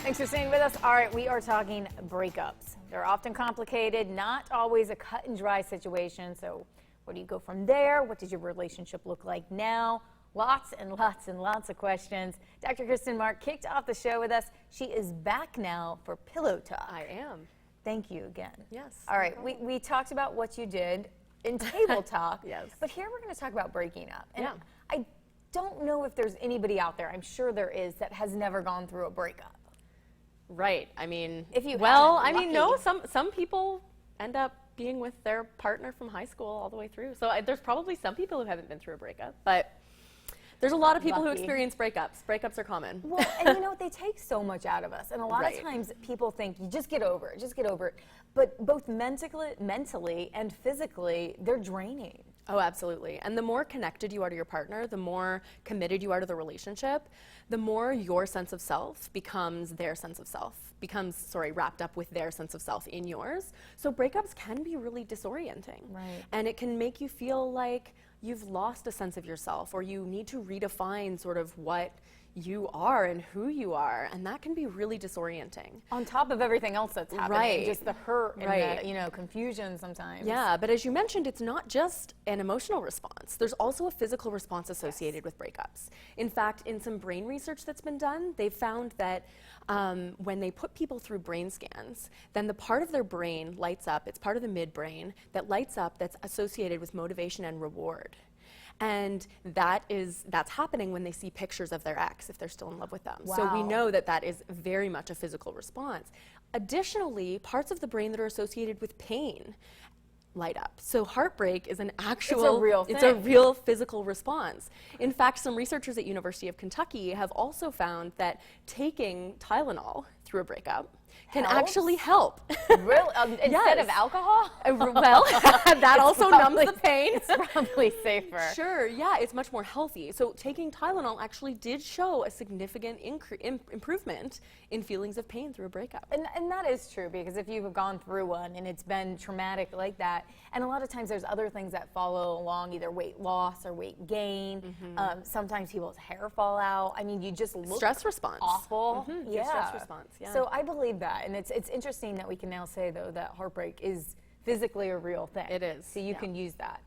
Thanks for staying with us. All right, we are talking breakups. They're often complicated, not always a cut and dry situation. So where do you go from there? What does your relationship look like now? Lots and lots and lots of questions. Dr. Kristen Mark kicked off the show with us. She is back now for Pillow Talk. I am. Thank you again. Yes. All right, we talked about what you did in Table Talk. Yes. But here we're going to talk about breaking up. And Yeah. I don't know if there's anybody out there, I'm sure there is, that has never gone through a breakup. Right. I mean, If you well, I haven't, mean, no, lucky. some people end up being with their partner from high school all the way through. So there's probably some people who haven't been through a breakup, but there's a lot of people who Lucky. experience breakups. Breakups are common. Well, and you know, they take so much out of us. And a lot Right. of times people think, you just get over it, just get over it. But both mentally and physically, they're draining. Oh, absolutely. And the more connected you are to your partner, the more committed you are to the relationship, the more your sense of self becomes their sense of self, wrapped up with their sense of self in yours. So breakups can be really disorienting. Right. And it can make you feel like you've lost a sense of yourself, or you need to redefine sort of what you are and who you are, and that can be really disorienting. On top of everything else that's happening, Right. just the hurt and Right. the, you know, confusion sometimes. Yeah, but as you mentioned, it's not just an emotional response. There's also a physical response associated with breakups. In fact, in some brain research that's been done, they've found that when they put people through brain scans, then the part of their brain lights up, it's part of the midbrain, that lights up that's associated with motivation and reward. And that's happening when they see pictures of their ex, if they're still in love with them. So we Wow. know that that is very much a physical response. Additionally, parts of the brain that are associated with pain light up. So heartbreak is an actual, real it's a thing. real physical response. In fact, some researchers at University of Kentucky have also found that taking Tylenol through a breakup can Helps? actually help. Really? Instead of Yes. alcohol? Well, that also numbs the pain. It's probably safer. Sure, yeah, it's much more healthy. So taking Tylenol actually did show a significant improvement in feelings of pain through a breakup. And that is true, because if you've gone through one and it's been traumatic like that, and a lot of times there's other things that follow along, either weight loss or weight gain. Sometimes people's hair fall out. I mean, you just look Stress response. awful. Your stress response, yeah. So I believe that, and it's interesting that we can now say, though, that heartbreak is physically a real thing. It is, So you yeah. can use that.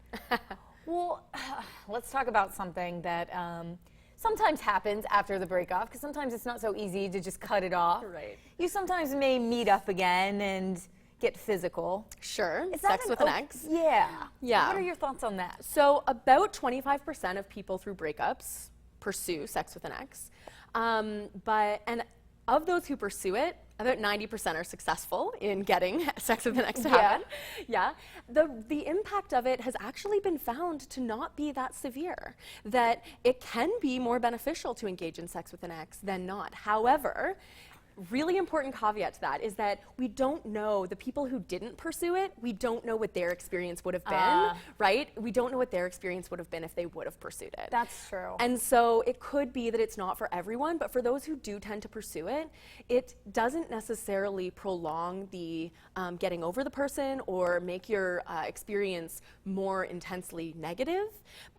Well, let's talk about something that sometimes happens after the breakup, because sometimes it's not so easy to just cut it off. Right. You sometimes may meet up again and get physical. Sure, Is that sex with an o- ex. Yeah. Yeah. What are your thoughts on that? So about 25% of people through breakups pursue sex with an ex. And of those who pursue it, about 90% are successful in getting sex with an ex to happen. Yeah. The impact of it has actually been found to not be that severe, that it can be more beneficial to engage in sex with an ex than not. However, really important caveat to that is that we don't know, the people who didn't pursue it, we don't know what their experience would have been, right? We don't know what their experience would have been if they would have pursued it. That's true. And so it could be that it's not for everyone, but for those who do tend to pursue it, it doesn't necessarily prolong the getting over the person or make your experience more intensely negative,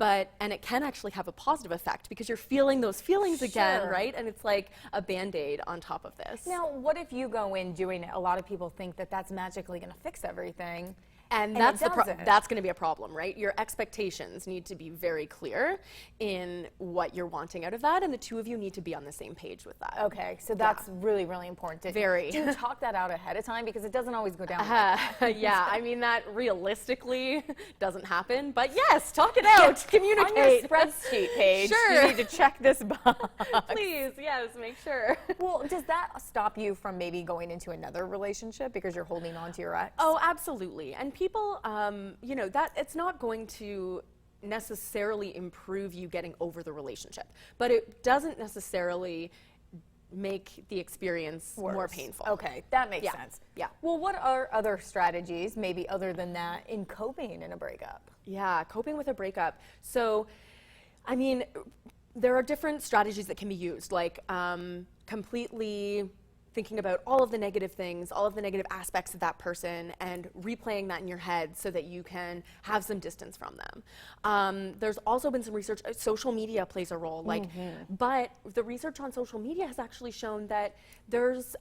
and it can actually have a positive effect because you're feeling those feelings again, Sure. right? And it's like a Band-Aid on top of this. Now, what if you go in doing it? A lot of people think that that's magically going to fix everything. And it that's doesn't. that's going to be a problem, right? Your expectations need to be very clear in what you're wanting out of that, and the two of you need to be on the same page with that. Okay, so that's really, really important. Very. Do you talk that out ahead of time? Because it doesn't always go down. Like Yeah, I mean, that realistically doesn't happen, but yes, talk it out, communicate. On your spreadsheet page, Sure. you need to check this box. Please, yes, make sure. Well, does that stop you from maybe going into another relationship because you're holding on to your ex? Oh, absolutely. And people, you know, that it's not going to necessarily improve you getting over the relationship, but it doesn't necessarily make the experience more Worse. painful. Okay, that makes Yeah, sense. yeah. Well, what are other strategies, maybe other than that, in coping in a breakup? Yeah, coping with a breakup. So, I mean, there are different strategies that can be used, like completely thinking about all of the negative things, all of the negative aspects of that person, and replaying that in your head so that you can have some distance from them. There's also been some research, social media plays a role, but the research on social media has actually shown that there's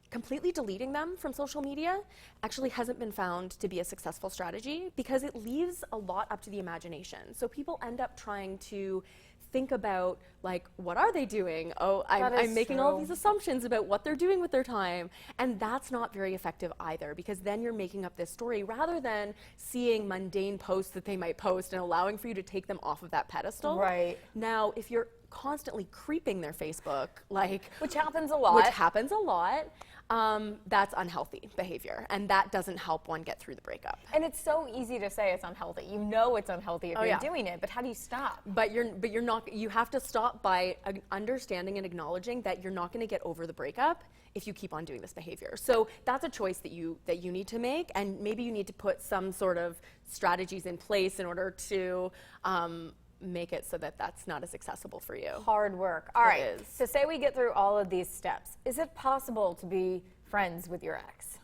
completely deleting them from social media actually hasn't been found to be a successful strategy because it leaves a lot up to the imagination. So people end up trying to think about, like, what are they doing? Oh, I'm making all these assumptions about what they're doing with their time. And that's not very effective either, because then you're making up this story rather than seeing mundane posts that they might post and allowing for you to take them off of that pedestal. Right. Now, if you're constantly creeping their Facebook, like... Which happens a lot. That's unhealthy behavior, and that doesn't help one get through the breakup. And it's so easy to say it's unhealthy. You know it's unhealthy if you're doing it, but how do you stop? But you're not. You have to stop by understanding and acknowledging that you're not going to get over the breakup if you keep on doing this behavior. So that's a choice that you need to make, and maybe you need to put some sort of strategies in place in order to make it so that that's not as accessible for you. Hard work. All right. So say we get through all of these steps. Is it possible to be friends with your ex?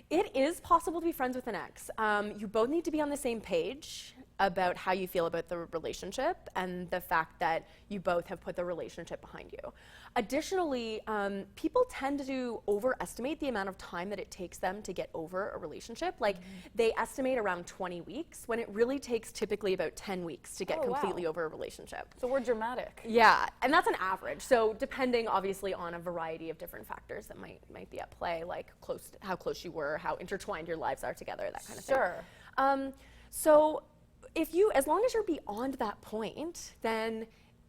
It is possible to be friends with an ex. You both need to be on the same page about how you feel about the relationship and the fact that you both have put the relationship behind you. Additionally, people tend to overestimate the amount of time that it takes them to get over a relationship. Like, they estimate around 20 weeks, when it really takes typically about 10 weeks to get completely over a relationship. So we're dramatic. Yeah, and that's an average. So depending, obviously, on a variety of different factors that might be at play, like how close you were, how intertwined your lives are together, that kind of thing. Sure. So as long as you're beyond that point, then,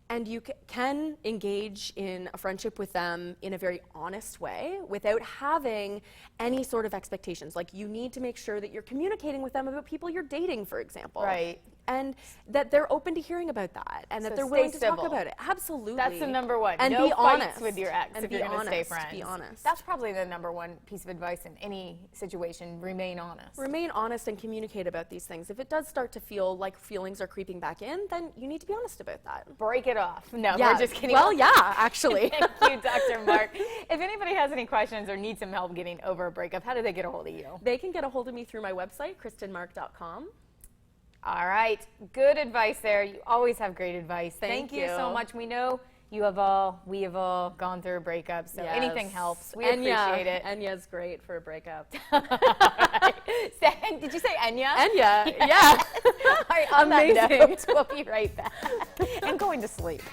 and you can engage in a friendship with them in a very honest way without having any sort of expectations. Like, you need to make sure that you're communicating with them about people you're dating, for example. Right. And that they're open to hearing about that, and that they're willing to talk about it. Absolutely. That's the number one. And no be fights honest with your ex and if be you're going to stay honest. friends. Be honest. That's probably the number one piece of advice in any situation. Remain honest. Remain honest and communicate about these things. If it does start to feel like feelings are creeping back in, then you need to be honest about that. Break it off. No, Yeah. we're just kidding. Well, yeah, actually. Thank you, Dr. Mark. If anybody has any questions or needs some help getting over a breakup, how do they get a hold of you? They can get a hold of me through my website, KristenMark.com. All right. Good advice there. You always have great advice. Thank you so you. we know we have all gone through a breakup, so anything helps. We appreciate it. Enya's great for a breakup. Right. Did you say Enya? Enya, yeah. All right, on Amazing. that note, we'll be right back. And going to sleep.